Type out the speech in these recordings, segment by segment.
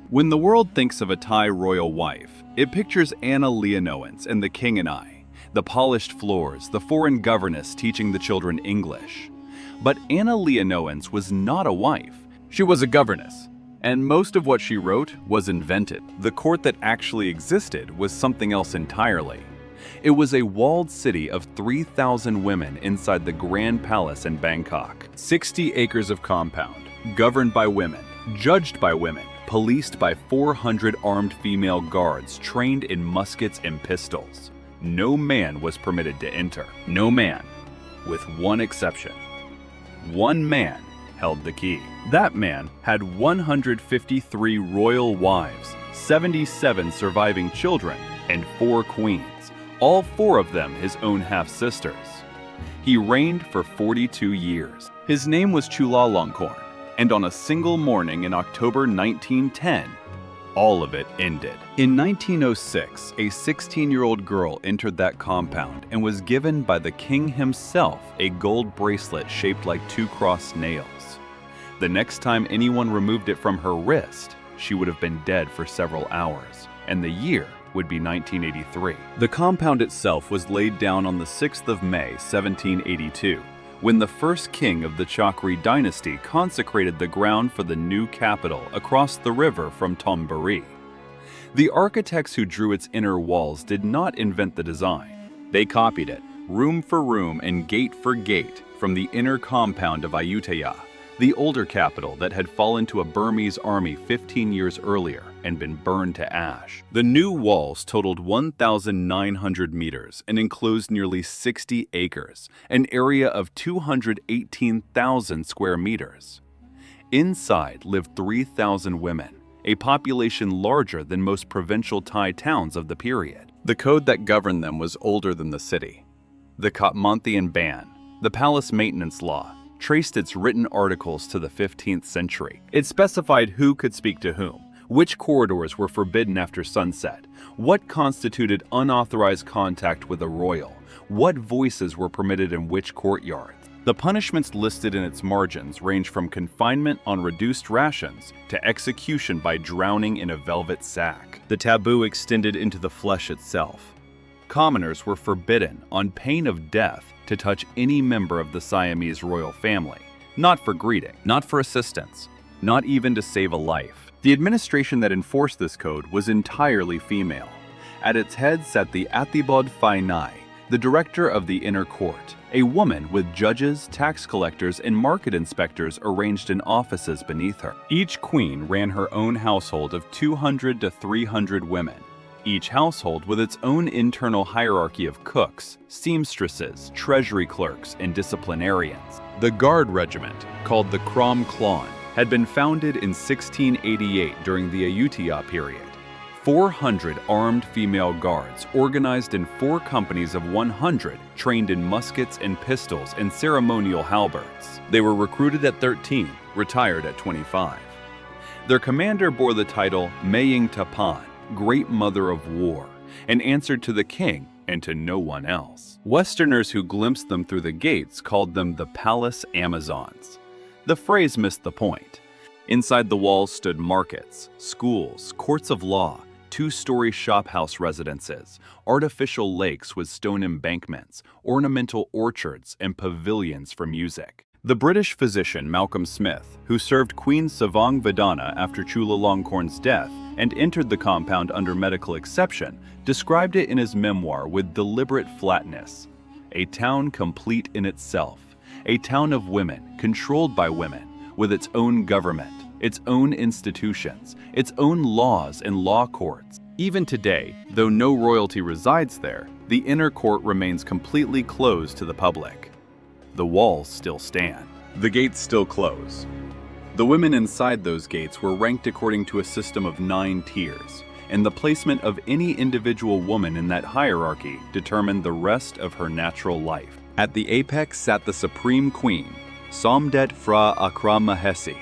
When the world thinks of a Thai royal wife, it pictures Anna Leonowens and the King and I, the polished floors, the foreign governess teaching the children English. But Anna Leonowens was not a wife. She was a governess, and most of what she wrote was invented. The court that actually existed was something else entirely. It was a walled city of 3,000 women inside the Grand Palace in Bangkok. 60 acres of compound, governed by women, judged by women, policed by 400 armed female guards trained in muskets and pistols. No man was permitted to enter. No man, with one exception. One man held the key. That man had 153 royal wives, 77 surviving children, and 4 queens, all 4 of them his own half-sisters. He reigned for 42 years. His name was Chulalongkorn, and on a single morning in October 1910, all of it ended. In 1906, a 16-year-old girl entered that compound and was given by the king himself a gold bracelet shaped like 2 crossed nails. The next time anyone removed it from her wrist, she would have been dead for several hours, and the year would be 1983. The compound itself was laid down on the 6th of May, 1782, when the first king of the Chakri dynasty consecrated the ground for the new capital across the river from Thonburi. The architects who drew its inner walls did not invent the design. They copied it, room for room and gate for gate, from the inner compound of Ayutthaya, the older capital that had fallen to a Burmese army 15 years earlier and been burned to ash. The new walls totaled 1,900 meters and enclosed nearly 60 acres, an area of 218,000 square meters. Inside lived 3,000 women, a population larger than most provincial Thai towns of the period. The code that governed them was older than the city. The Kathmandian Ban, the palace maintenance law, traced its written articles to the 15th century. It specified who could speak to whom, which corridors were forbidden after sunset, what constituted unauthorized contact with a royal, what voices were permitted in which courtyards. The punishments listed in its margins range from confinement on reduced rations to execution by drowning in a velvet sack. The taboo extended into the flesh itself. Commoners were forbidden, on pain of death, to touch any member of the Siamese royal family, not for greeting, not for assistance, not even to save a life. The administration that enforced this code was entirely female. At its head sat the Athibod Phai Nai, the director of the inner court, a woman with judges, tax collectors, and market inspectors arranged in offices beneath her. Each queen ran her own household of 200 to 300 women, each household with its own internal hierarchy of cooks, seamstresses, treasury clerks, and disciplinarians. The Guard Regiment, called the Krom Klon, had been founded in 1688 during the Ayutthaya period. 400 armed female guards, organized in 4 companies of 100, trained in muskets and pistols and ceremonial halberds. They were recruited at 13, retired at 25. Their commander bore the title Maying Tapan, Great Mother of War, and answered to the king and to no one else. Westerners who glimpsed them through the gates called them the Palace Amazons. The phrase missed the point. Inside the walls stood markets, schools, courts of law, 2-story shophouse residences, artificial lakes with stone embankments, ornamental orchards, and pavilions for music. The British physician Malcolm Smith, who served Queen Savang Vedana after Chulalongkorn's death and entered the compound under medical exception, described it in his memoir with deliberate flatness. A town complete in itself, a town of women, controlled by women, with its own government, its own institutions, its own laws and law courts. Even today, though no royalty resides there, the inner court remains completely closed to the public. The walls still stand. The gates still close. The women inside those gates were ranked according to a system of 9 tiers, and the placement of any individual woman in that hierarchy determined the rest of her natural life. At the apex sat the supreme queen, Somdet Phra Akra Mahesi.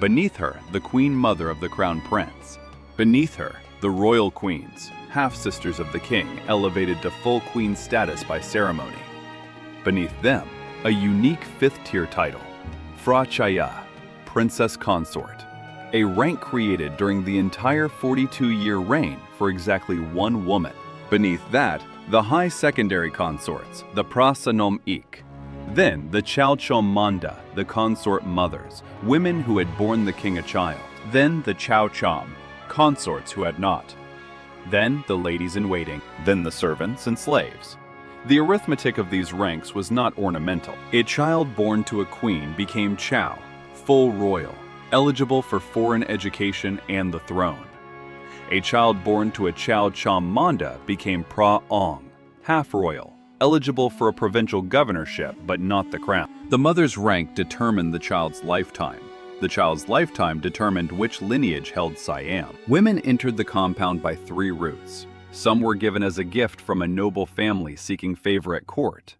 Beneath her, the queen mother of the crown prince. Beneath her, the royal queens, half-sisters of the king, elevated to full queen status by ceremony. Beneath them, a unique 5th-tier title, Phra Chaya, Princess Consort, a rank created during the entire 42-year reign for exactly one woman. Beneath that, the high secondary consorts, the prasanom ik. Then the Chow Chom Manda, the consort mothers, women who had borne the king a child. Then the Chow Chom, consorts who had not. Then the ladies-in-waiting. Then the servants and slaves. The arithmetic of these ranks was not ornamental. A child born to a queen became Chow, full royal, eligible for foreign education and the throne. A child born to a Chow Chom Manda became Pra-ong, half-royal, eligible for a provincial governorship but not the crown. The mother's rank determined the child's lifetime. The child's lifetime determined which lineage held Siam. Women entered the compound by 3 routes. Some were given as a gift from a noble family seeking favor at court.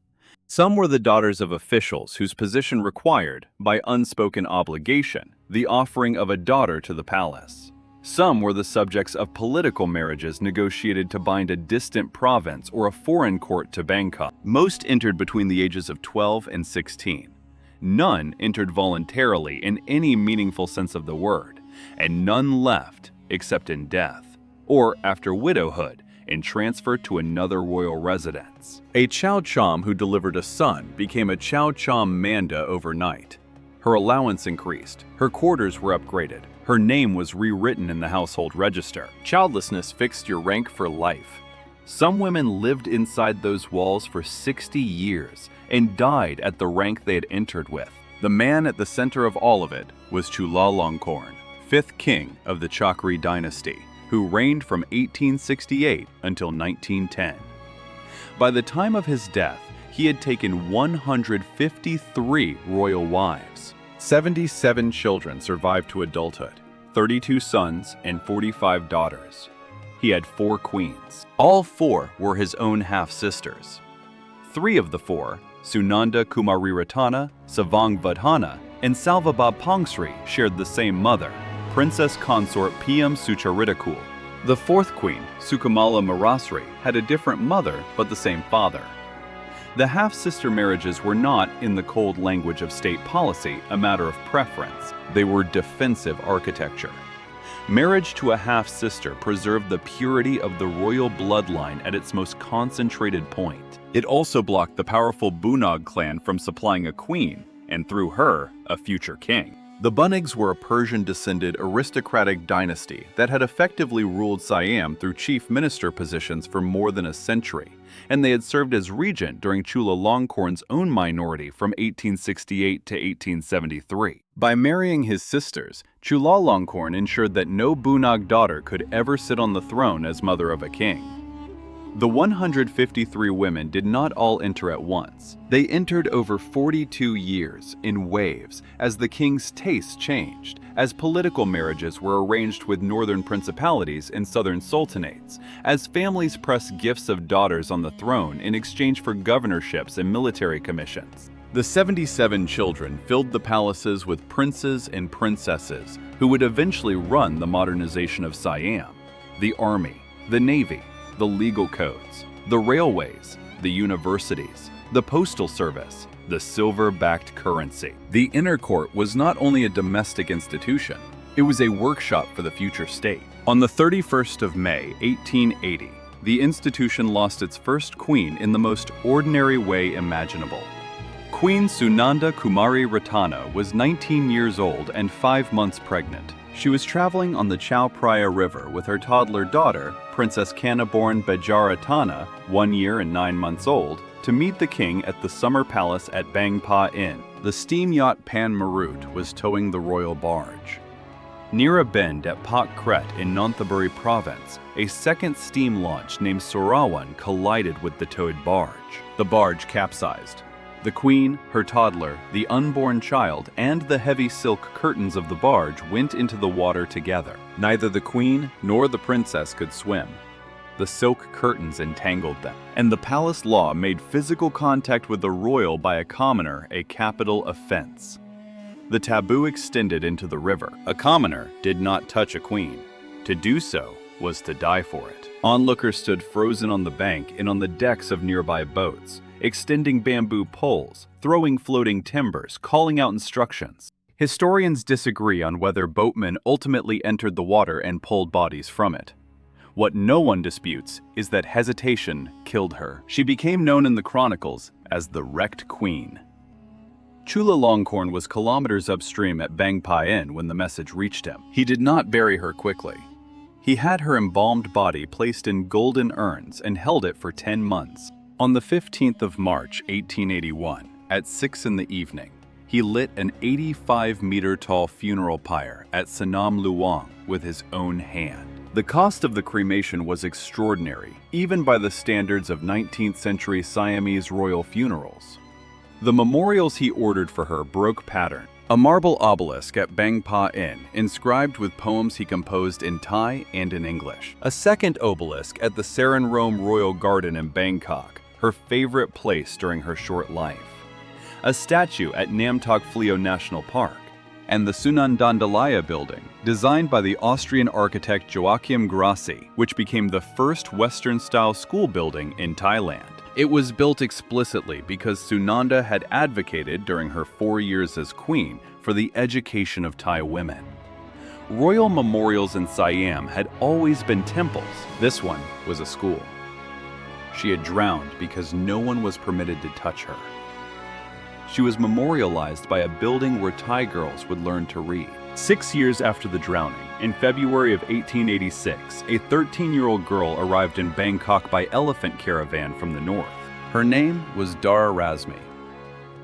Some were the daughters of officials whose position required, by unspoken obligation, the offering of a daughter to the palace. Some were the subjects of political marriages negotiated to bind a distant province or a foreign court to Bangkok. Most entered between the ages of 12 and 16. None entered voluntarily in any meaningful sense of the word, and none left except in death, or after widowhood, and transfer to another royal residence. A Chow Chom who delivered a son became a Chow Chom Manda overnight. Her allowance increased, her quarters were upgraded, her name was rewritten in the household register. Childlessness fixed your rank for life. Some women lived inside those walls for 60 years and died at the rank they had entered with. The man at the center of all of it was Chulalongkorn, 5th king of the Chakri dynasty, who reigned from 1868 until 1910. By the time of his death, he had taken 153 royal wives. 77 children survived to adulthood, 32 sons and 45 daughters. He had 4 queens. All 4 were his own half-sisters. 3 of the 4, Sunanda Kumariratana, Savang Vadhana, and Salvabab Pongsri, shared the same mother, Princess Consort Piam Sucharitakul. The 4th queen, Sukamala Marasri, had a different mother but the same father. The half-sister marriages were not, in the cold language of state policy, a matter of preference. They were defensive architecture. Marriage to a half-sister preserved the purity of the royal bloodline at its most concentrated point. It also blocked the powerful Bunag clan from supplying a queen, and through her, a future king. The Bunags were a Persian-descended aristocratic dynasty that had effectively ruled Siam through chief minister positions for more than a century, and they had served as regent during Chulalongkorn's own minority from 1868 to 1873. By marrying his sisters, Chulalongkorn ensured that no Bunag daughter could ever sit on the throne as mother of a king. The 153 women did not all enter at once. They entered over 42 years, in waves, as the king's tastes changed, as political marriages were arranged with northern principalities and southern sultanates, as families pressed gifts of daughters on the throne in exchange for governorships and military commissions. The 77 children filled the palaces with princes and princesses who would eventually run the modernization of Siam, the army, the navy, the legal codes, the railways, the universities, the postal service, the silver-backed currency. The inner court was not only a domestic institution, it was a workshop for the future state. On the 31st of May, 1880, the institution lost its first queen in the most ordinary way imaginable. Queen Sunanda Kumari Ratana was 19 years old and 5 months pregnant. She was traveling on the Chao Phraya River with her toddler daughter, Princess Kanna-born Bejaratana, 1 year and 9 months old, to meet the king at the summer palace at Bang Pa Inn. The steam yacht Pan Marut was towing the royal barge. Near a bend at Pak Kret in Nonthaburi province, a second steam launch named Sorawan collided with the towed barge. The barge capsized. The queen, her toddler, the unborn child, and the heavy silk curtains of the barge went into the water together. Neither the queen nor the princess could swim. The silk curtains entangled them, and the palace law made physical contact with the royal by a commoner a capital offense. The taboo extended into the river. A commoner did not touch a queen. To do so was to die for it. Onlookers stood frozen on the bank and on the decks of nearby boats, extending bamboo poles, throwing floating timbers, calling out instructions. Historians disagree on whether boatmen ultimately entered the water and pulled bodies from it. What no one disputes is that hesitation killed her. She became known in the Chronicles as the Wrecked Queen. Chulalongkorn was kilometers upstream at Bang Pa-in when the message reached him. He did not bury her quickly. He had her embalmed body placed in golden urns and held it for 10 months. On the 15th of March, 1881, at 6 in the evening, he lit an 85-meter-tall funeral pyre at Sanam Luang with his own hand. The cost of the cremation was extraordinary, even by the standards of 19th-century Siamese royal funerals. The memorials he ordered for her broke pattern. A marble obelisk at Bang Pa-in, inscribed with poems he composed in Thai and in English. A second obelisk at the Saranrome Royal Garden in Bangkok, her favorite place during her short life. A statue at Nam Tok Flio National Park, and the Sunandandalaya building, designed by the Austrian architect Joachim Grassi, which became the first Western-style school building in Thailand. It was built explicitly because Sunanda had advocated during her 4 years as queen for the education of Thai women. Royal memorials in Siam had always been temples. This one was a school. She had drowned because no one was permitted to touch her. She was memorialized by a building where Thai girls would learn to read. 6 years after the drowning, in February of 1886, a 13-year-old girl arrived in Bangkok by elephant caravan from the north. Her name was Dara Razmi.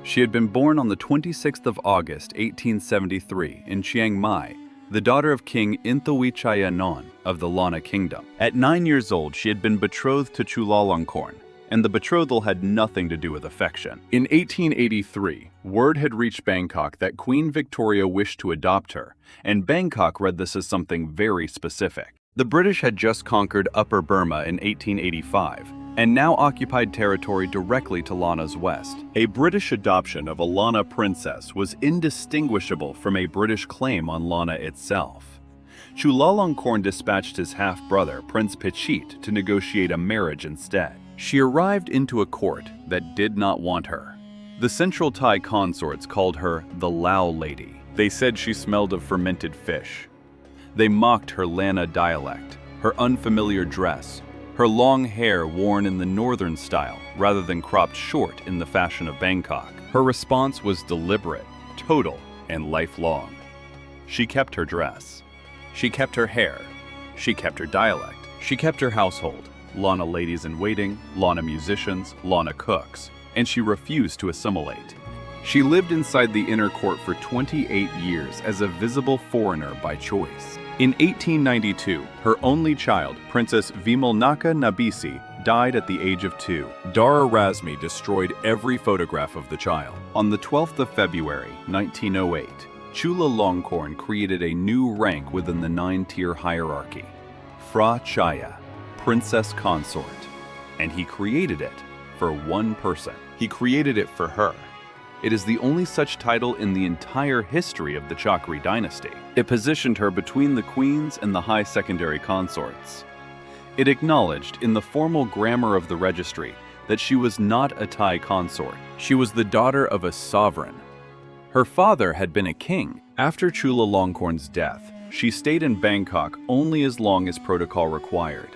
She had been born on the 26th of August, 1873, in Chiang Mai, the daughter of King Inthawichayanon of the Lana Kingdom. At 9 years old, she had been betrothed to Chulalongkorn, and the betrothal had nothing to do with affection. In 1883, word had reached Bangkok that Queen Victoria wished to adopt her, and Bangkok read this as something very specific. The British had just conquered Upper Burma in 1885, and now occupied territory directly to Lana's west. A British adoption of a Lana princess was indistinguishable from a British claim on Lana itself. Chulalongkorn dispatched his half-brother, Prince Pichit, to negotiate a marriage instead. She arrived into a court that did not want her. The Central Thai consorts called her the Lao Lady. They said she smelled of fermented fish. They mocked her Lana dialect, her unfamiliar dress, her long hair worn in the northern style rather than cropped short in the fashion of Bangkok. Her response was deliberate, total, and lifelong. She kept her dress. She kept her hair. She kept her dialect. She kept her household. Lana ladies-in-waiting, Lana musicians, Lana cooks, and she refused to assimilate. She lived inside the inner court for 28 years as a visible foreigner by choice. In 1892, her only child, Princess Vimalnaka Nabisi, died at the age of 2. Dara Razmi destroyed every photograph of the child. On the 12th of February, 1908, Chulalongkorn created a new rank within the 9-tier hierarchy, Phra Chaya, Princess Consort, and he created it for one person. He created it for her. It is the only such title in the entire history of the Chakri dynasty. It positioned her between the queens and the high secondary consorts. It acknowledged in the formal grammar of the registry that she was not a Thai consort. She was the daughter of a sovereign. Her father had been a king. After Chulalongkorn's death, she stayed in Bangkok only as long as protocol required.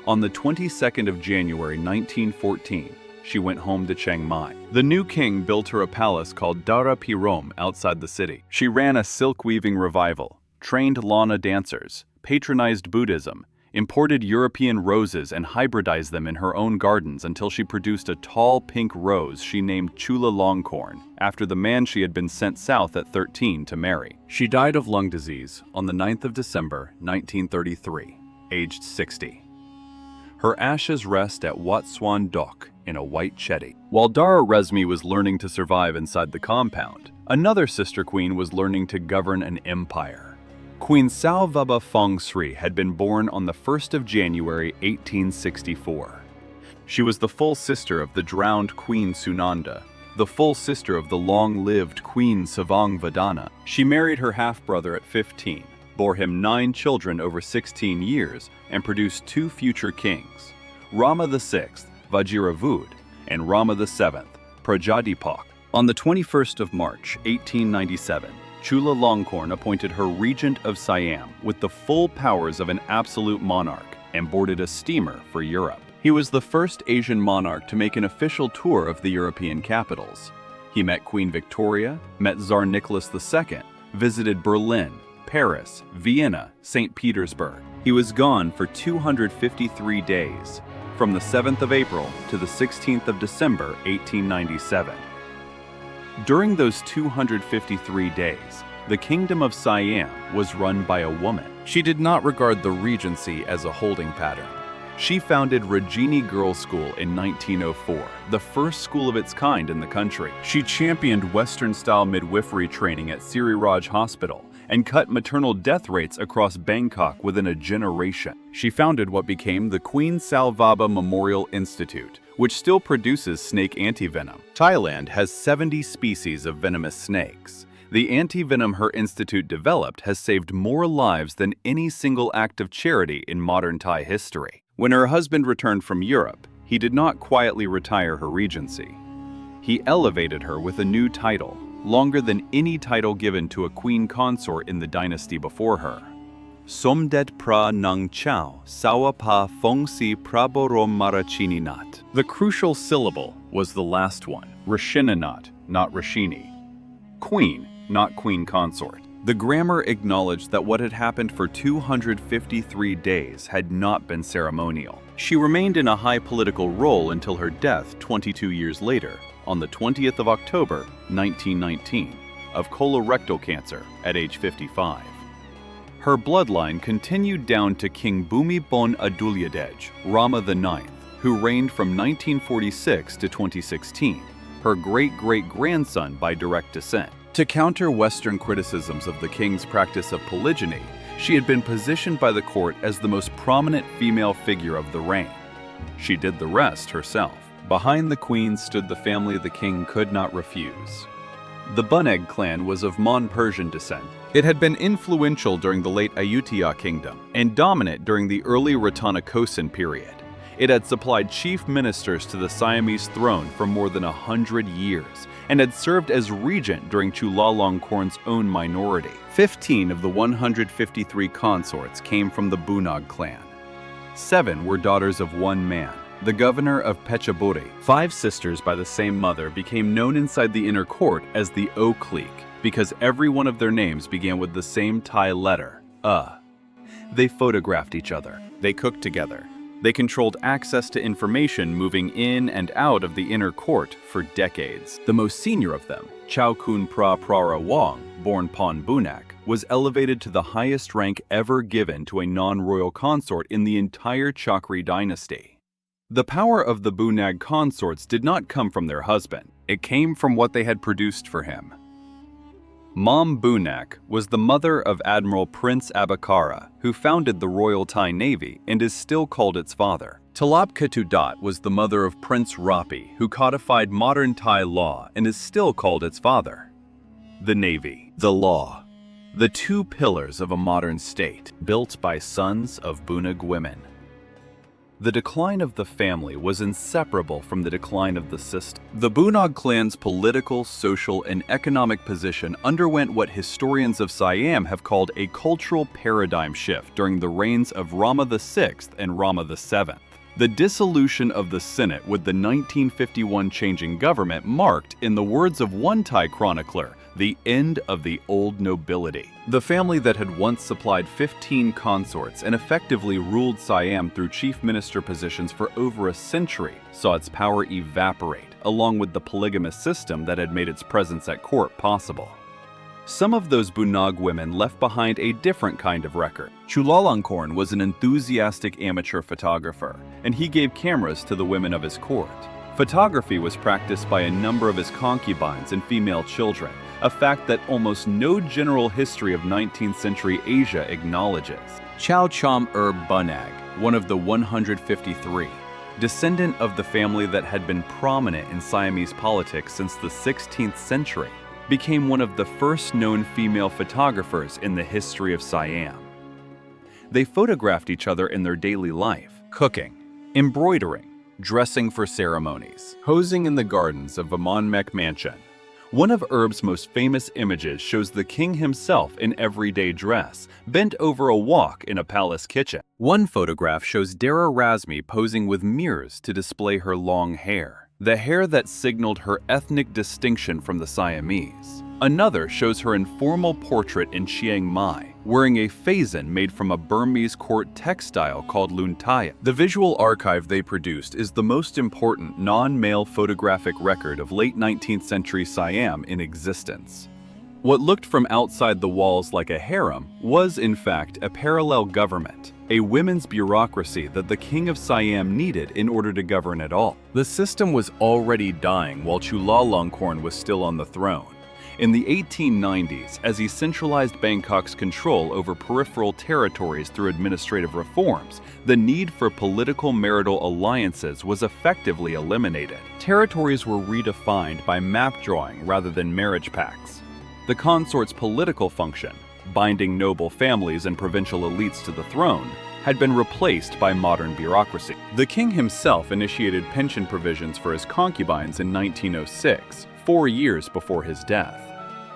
On the 22nd of January 1914, she went home to Chiang Mai. The new king built her a palace called Dara Pirom outside the city. She ran a silk-weaving revival, trained Lana dancers, patronized Buddhism, imported European roses and hybridized them in her own gardens until she produced a tall pink rose she named Chulalongkorn, after the man she had been sent south at 13 to marry. She died of lung disease on the 9th of December 1933, aged 60. Her ashes rest at Wat Suan Dok in a white chetty. While Dara Razmi was learning to survive inside the compound, another sister queen was learning to govern an empire. Queen Sao Vaba Phong Sri had been born on the 1st of January 1864. She was the full sister of the drowned Queen Sunanda, the full sister of the long-lived Queen Savang Vadana. She married her half-brother at 15, bore him 9 children over 16 years, and produced 2 future kings, Rama VI, Vajiravud, and Rama VII, Prajadipok. On the 21st of March, 1897, Chulalongkorn appointed her regent of Siam with the full powers of an absolute monarch and boarded a steamer for Europe. He was the first Asian monarch to make an official tour of the European capitals. He met Queen Victoria, met Tsar Nicholas II, visited Berlin, Paris, Vienna, St. Petersburg. He was gone for 253 days, from the 7th of April to the 16th of December, 1897. During those 253 days, the Kingdom of Siam was run by a woman. She did not regard the regency as a holding pattern. She founded Regini Girls' School in 1904, the first school of its kind in the country. She championed Western-style midwifery training at Siri Raj Hospital and cut maternal death rates across Bangkok within a generation. She founded what became the Queen Salvaba Memorial Institute, which still produces snake antivenom. Thailand has 70 species of venomous snakes. The antivenom her institute developed has saved more lives than any single act of charity in modern Thai history. When her husband returned from Europe, he did not quietly retire her regency. He elevated her with a new title, longer than any title given to a queen consort in the dynasty before her. Somdet pra nang chao sawa pa fongsi praborom marachininat. The crucial syllable was the last one, Rashininat, not Rashini. Queen, not queen consort. The grammar acknowledged that what had happened for 253 days had not been ceremonial. She remained in a high political role until her death 22 years later, on the 20th of October, 1919, of colorectal cancer at age 55. Her bloodline continued down to King Bhumibol Adulyadej, Rama IX, who reigned from 1946 to 2016, her great-great-grandson by direct descent. To counter Western criticisms of the king's practice of polygyny, she had been positioned by the court as the most prominent female figure of the reign. She did the rest herself. Behind the queen stood the family the king could not refuse. The Buneg clan was of Mon-Persian descent. It had been influential during the late Ayutthaya kingdom and dominant during the early Ratanakosin period. It had supplied chief ministers to the Siamese throne for more than 100 years and had served as regent during Chulalongkorn's own minority. 15 of the 153 consorts came from the Bunag clan. 7 were daughters of one man, the governor of Phetchaburi. 5 sisters by the same mother became known inside the inner court as the O clique because every one of their names began with the same Thai letter, They photographed each other. They cooked together. They controlled access to information moving in and out of the inner court for decades. The most senior of them, Chow Kun Pra Prara Wong, born Pon Bunak, was elevated to the highest rank ever given to a non-royal consort in the entire Chakri dynasty. The power of the Bunag consorts did not come from their husband. It came from what they had produced for him. Mom Bunak was the mother of Admiral Prince Abakara, who founded the Royal Thai Navy and is still called its father. Talab Ketudat was the mother of Prince Rapi, who codified modern Thai law and is still called its father. The Navy, the law, the 2 pillars of a modern state, built by sons of Bunag women. The decline of the family was inseparable from the decline of the system. The Bunag clan's political, social, and economic position underwent what historians of Siam have called a cultural paradigm shift during the reigns of Rama VI and Rama VII. The dissolution of the Senate with the 1951 changing government marked, in the words of one Thai chronicler, the end of the old nobility. The family that had once supplied 15 consorts and effectively ruled Siam through chief minister positions for over a century saw its power evaporate, along with the polygamous system that had made its presence at court possible. Some of those Bunag women left behind a different kind of record. Chulalongkorn was an enthusiastic amateur photographer, and he gave cameras to the women of his court. Photography was practiced by a number of his concubines and female children, a fact that almost no general history of 19th century Asia acknowledges. Chow Chom Bunag, one of the 153, descendant of the family that had been prominent in Siamese politics since the 16th century, became one of the first known female photographers in the history of Siam. They photographed each other in their daily life, cooking, embroidering, dressing for ceremonies, posing in the gardens of Amonmek Mansion, One of Erb's most famous images shows the king himself in everyday dress, bent over a wok in a palace kitchen. One photograph shows Dara Razmi posing with mirrors to display her long hair, the hair that signaled her ethnic distinction from the Siamese. Another shows her informal portrait in Chiang Mai, wearing a faison made from a Burmese court textile called luntaya. The visual archive they produced is the most important non-male photographic record of late 19th century Siam in existence. What looked from outside the walls like a harem was, in fact, a parallel government, a women's bureaucracy that the king of Siam needed in order to govern at all. The system was already dying while Chulalongkorn was still on the throne. In the 1890s, as he centralized Bangkok's control over peripheral territories through administrative reforms, the need for political marital alliances was effectively eliminated. Territories were redefined by map drawing rather than marriage pacts. The consort's political function, binding noble families and provincial elites to the throne, had been replaced by modern bureaucracy. The king himself initiated pension provisions for his concubines in 1906, 4 years before his death.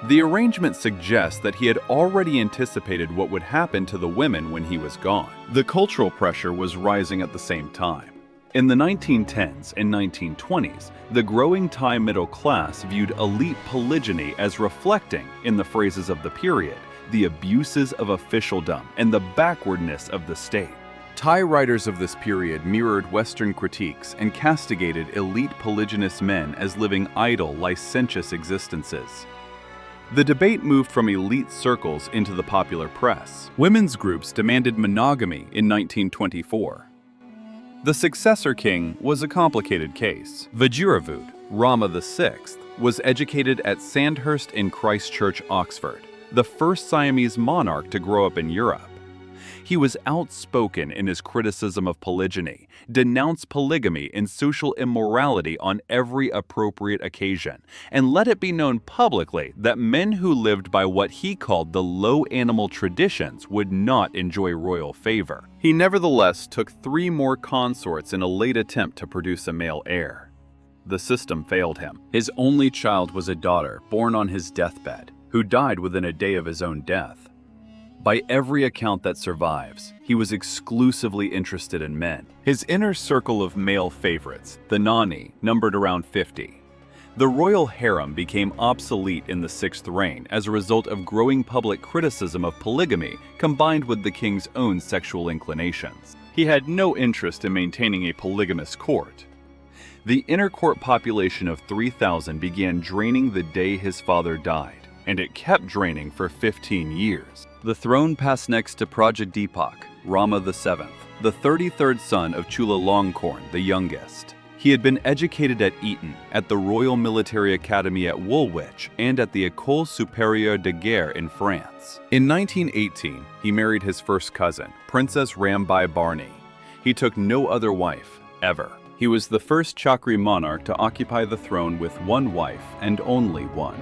The arrangement suggests that he had already anticipated what would happen to the women when he was gone. The cultural pressure was rising at the same time. In the 1910s and 1920s, the growing Thai middle class viewed elite polygyny as reflecting, in the phrases of the period, the abuses of officialdom and the backwardness of the state. Thai writers of this period mirrored Western critiques and castigated elite polygynous men as living idle, licentious existences. The debate moved from elite circles into the popular press. Women's groups demanded monogamy in 1924. The successor king was a complicated case. Vajiravud, Rama VI, was educated at Sandhurst in Christchurch, Oxford, the first Siamese monarch to grow up in Europe. He was outspoken in his criticism of polygyny, denounced polygamy and social immorality on every appropriate occasion, and let it be known publicly that men who lived by what he called the low animal traditions would not enjoy royal favor. He nevertheless took 3 more consorts in a late attempt to produce a male heir. The system failed him. His only child was a daughter born on his deathbed, who died within a day of his own death. By every account that survives, he was exclusively interested in men. His inner circle of male favorites, the Nani, numbered around 50. The royal harem became obsolete in the 6th reign as a result of growing public criticism of polygamy combined with the king's own sexual inclinations. He had no interest in maintaining a polygamous court. The inner court population of 3,000 began draining the day his father died, and it kept draining for 15 years. The throne passed next to Prajadeepak, Rama VII, the 33rd son of Chulalongkorn, the youngest. He had been educated at Eton, at the Royal Military Academy at Woolwich, and at the École Supérieure de Guerre in France. In 1918, he married his first cousin, Princess Rambai Barney. He took no other wife, ever. He was the first Chakri monarch to occupy the throne with one wife and only one.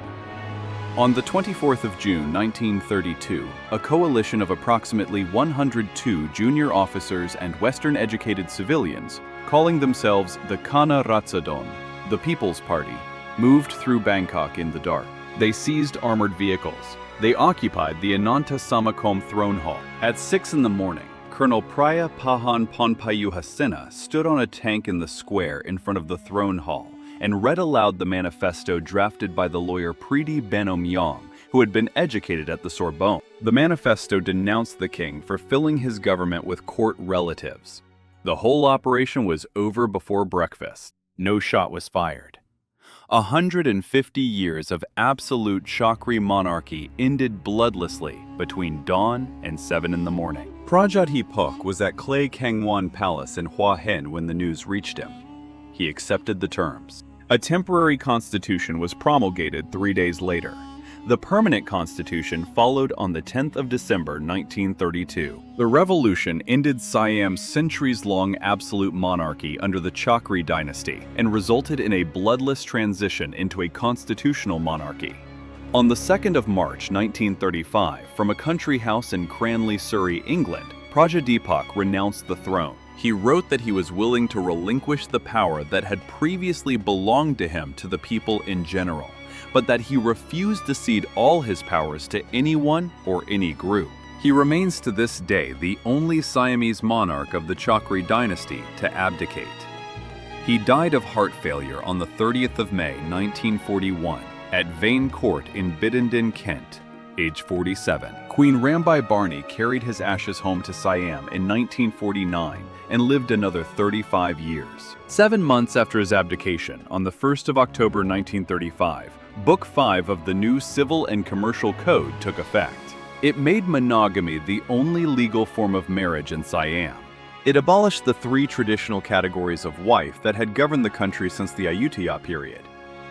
On the 24th of June 1932, a coalition of approximately 102 junior officers and Western-educated civilians, calling themselves the Kana Ratsadon, the People's Party, moved through Bangkok in the dark. They seized armored vehicles. They occupied the Ananta Samakom throne hall. At 6 in the morning, Colonel Praya Pahan Ponpayuhasena stood on a tank in the square in front of the throne hall and read aloud the manifesto drafted by the lawyer Preeti Benomyong, who had been educated at the Sorbonne. The manifesto denounced the king for filling his government with court relatives. The whole operation was over before breakfast. No shot was fired. 150 years of absolute Chakri monarchy ended bloodlessly between dawn and 7 in the morning. Prajadeepak was at Klay Kangwan Palace in Hua Hin when the news reached him. He accepted the terms. A temporary constitution was promulgated 3 days later. The permanent constitution followed on the 10th of December 1932. The revolution ended Siam's centuries-long absolute monarchy under the Chakri dynasty and resulted in a bloodless transition into a constitutional monarchy. On the 2nd of March 1935, from a country house in Cranley, Surrey, England, Prajadeepak renounced the throne. He wrote that he was willing to relinquish the power that had previously belonged to him to the people in general, but that he refused to cede all his powers to anyone or any group. He remains to this day the only Siamese monarch of the Chakri dynasty to abdicate. He died of heart failure on the 30th of May 1941 at Vane Court in Biddenden, Kent, age 47. Queen Rambai Barney carried his ashes home to Siam in 1949 and lived another 35 years. 7 months after his abdication, on the 1st of October 1935, Book 5 of the new Civil and Commercial Code took effect. It made monogamy the only legal form of marriage in Siam. It abolished the 3 traditional categories of wife that had governed the country since the Ayutthaya period: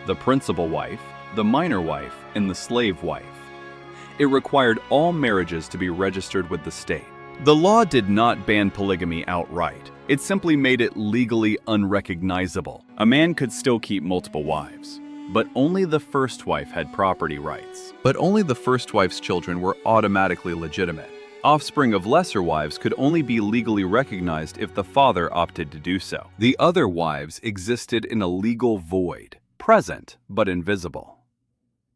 the principal wife, the minor wife, and the slave wife. It required all marriages to be registered with the state. The law did not ban polygamy outright. It simply made it legally unrecognizable. A man could still keep multiple wives, but only the first wife had property rights. But only the first wife's children were automatically legitimate. Offspring of lesser wives could only be legally recognized if the father opted to do so. The other wives existed in a legal void, present but invisible.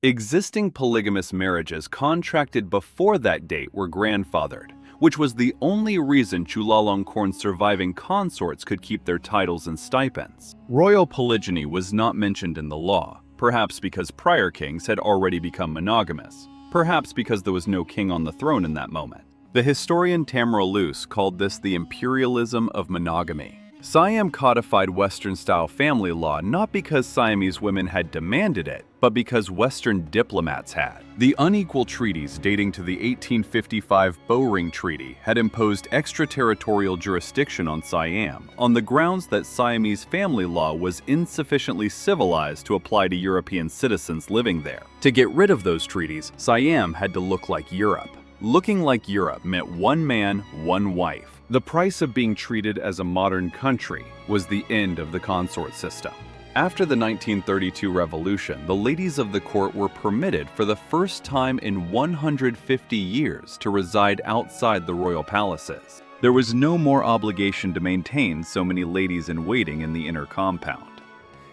Existing polygamous marriages contracted before that date were grandfathered, which was the only reason Chulalongkorn's surviving consorts could keep their titles and stipends. Royal polygyny was not mentioned in the law, perhaps because prior kings had already become monogamous, perhaps because there was no king on the throne in that moment. The historian Tamara Luce called this the imperialism of monogamy. Siam codified Western-style family law not because Siamese women had demanded it, but because Western diplomats had. The unequal treaties dating to the 1855 Bowring Treaty had imposed extraterritorial jurisdiction on Siam on the grounds that Siamese family law was insufficiently civilized to apply to European citizens living there. To get rid of those treaties, Siam had to look like Europe. Looking like Europe meant one man, one wife. The price of being treated as a modern country was the end of the consort system. After the 1932 revolution, the ladies of the court were permitted for the first time in 150 years to reside outside the royal palaces. There was no more obligation to maintain so many ladies-in-waiting in the inner compound.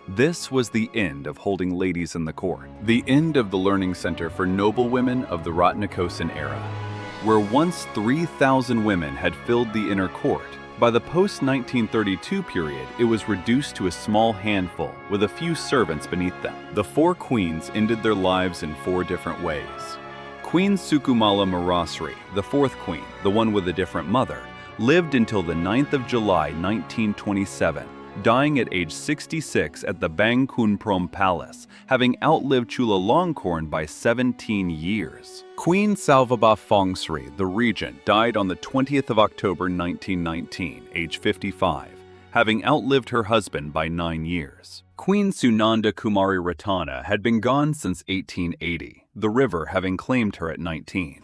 This was the end of holding ladies in the court, the end of the learning center for noble women of the Ratnakosin era. Where once 3,000 women had filled the inner court, by the post-1932 period, it was reduced to a small handful with a few servants beneath them. The 4 queens ended their lives in 4 different ways. Queen Sukumala Marasri, the 4th queen, the one with a different mother, lived until the 9th of July 1927, dying at age 66 at the Bangkok Palace, having outlived Chulalongkorn by 17 years. Queen Salvaba Phongsri, the regent, died on the 20th of October 1919, age 55, having outlived her husband by 9 years. Queen Sunanda Kumari Ratana had been gone since 1880, the river having claimed her at 19.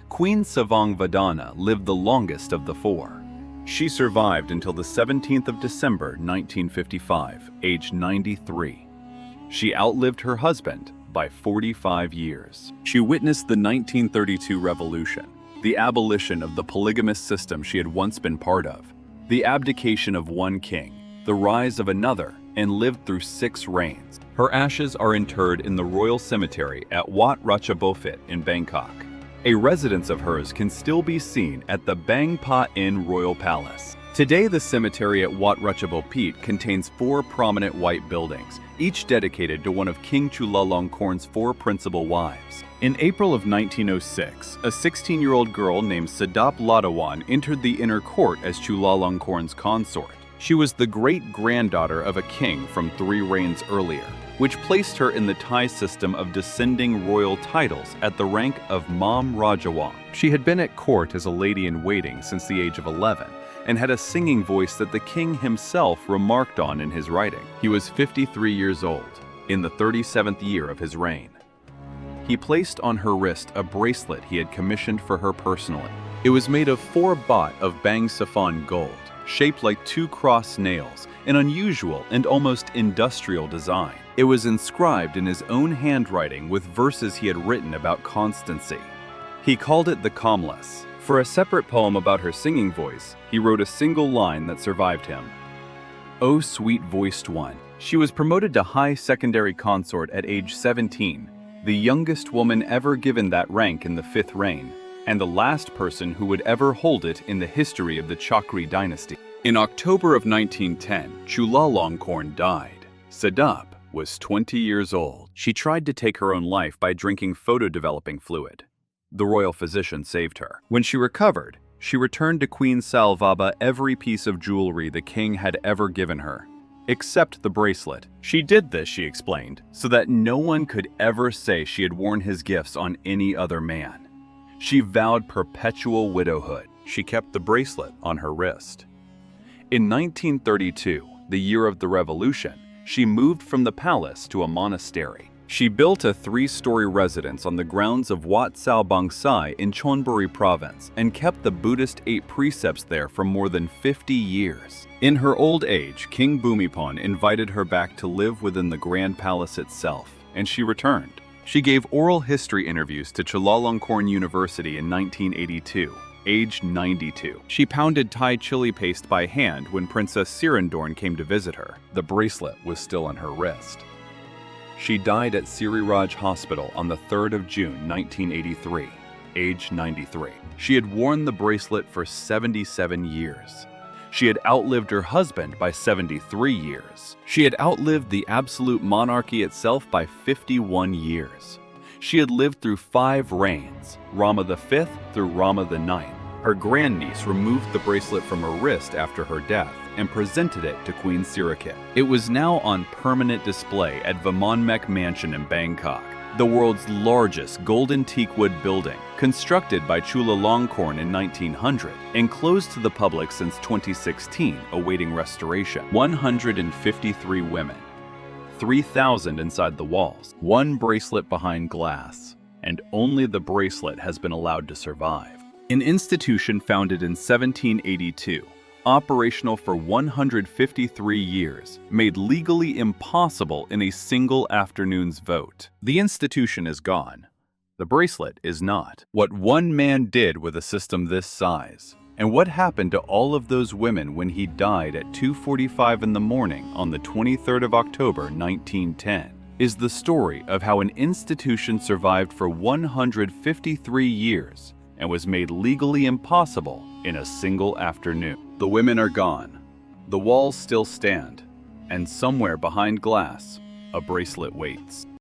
Queen Savang Vadana lived the longest of the 4. She survived until the 17th of December 1955, aged 93. She outlived her husband by 45 years. She witnessed the 1932 revolution, the abolition of the polygamous system she had once been part of, the abdication of one king, the rise of another, and lived through 6 reigns. Her ashes are interred in the Royal Cemetery at Wat Ratchabopit in Bangkok. A residence of hers can still be seen at the Bang Pa Inn Royal Palace. Today, the cemetery at Wat Ratchabopit contains 4 prominent white buildings, each dedicated to one of King Chulalongkorn's 4 principal wives. In April of 1906, a 16-year-old girl named Sadap Ladawan entered the inner court as Chulalongkorn's consort. She was the great-granddaughter of a king from 3 reigns earlier, which placed her in the Thai system of descending royal titles at the rank of Mam Rajawang. She had been at court as a lady-in-waiting since the age of 11, and had a singing voice that the king himself remarked on in his writing. He was 53 years old, in the 37th year of his reign. He placed on her wrist a bracelet he had commissioned for her personally. It was made of 4 baht of Bang Saffron gold, shaped like 2 cross nails, an unusual and almost industrial design. It was inscribed in his own handwriting with verses he had written about constancy. He called it the Calmless. For a separate poem about her singing voice, he wrote a single line that survived him. "O sweet-voiced one, She was promoted to High Secondary Consort at age 17, the youngest woman ever given that rank in the 5th reign, and the last person who would ever hold it in the history of the Chakri dynasty. In October of 1910, Chulalongkorn died. Sadap was 20 years old. She tried to take her own life by drinking photo-developing fluid. The royal physician saved her. When she recovered, she returned to Queen Salvaba every piece of jewelry the king had ever given her, except the bracelet. She did this, she explained, so that no one could ever say she had worn his gifts on any other man. She vowed perpetual widowhood. She kept the bracelet on her wrist. In 1932, the year of the revolution, she moved from the palace to a monastery. She built a 3-story residence on the grounds of Wat Sao Bangsai in Chonburi province and kept the Buddhist 8 precepts there for more than 50 years. In her old age, King Bhumibol invited her back to live within the Grand Palace itself, and she returned. She gave oral history interviews to Chulalongkorn University in 1982. Aged 92. She pounded Thai chili paste by hand when Princess Sirindorn came to visit her. The bracelet was still on her wrist. She died at Siriraj Hospital on the 3rd of June, 1983, aged 93. She had worn the bracelet for 77 years. She had outlived her husband by 73 years. She had outlived the absolute monarchy itself by 51 years. She had lived through 5 reigns, Rama V through Rama IX. Her grandniece removed the bracelet from her wrist after her death and presented it to Queen Sirikit. It was now on permanent display at Vimanmek Mansion in Bangkok, the world's largest golden teakwood building, constructed by Chulalongkorn in 1900 and closed to the public since 2016, awaiting restoration. 153 women. 3,000 inside the walls, 1 bracelet behind glass, and only the bracelet has been allowed to survive. An institution founded in 1782, operational for 153 years, made legally impossible in a single afternoon's vote. The institution is gone. The bracelet is not. What one man did with a system this size, and what happened to all of those women when he died at 2:45 in the morning on the 23rd of October, 1910, is the story of how an institution survived for 153 years and was made legally impossible in a single afternoon. The women are gone. The walls still stand, and somewhere behind glass, a bracelet waits.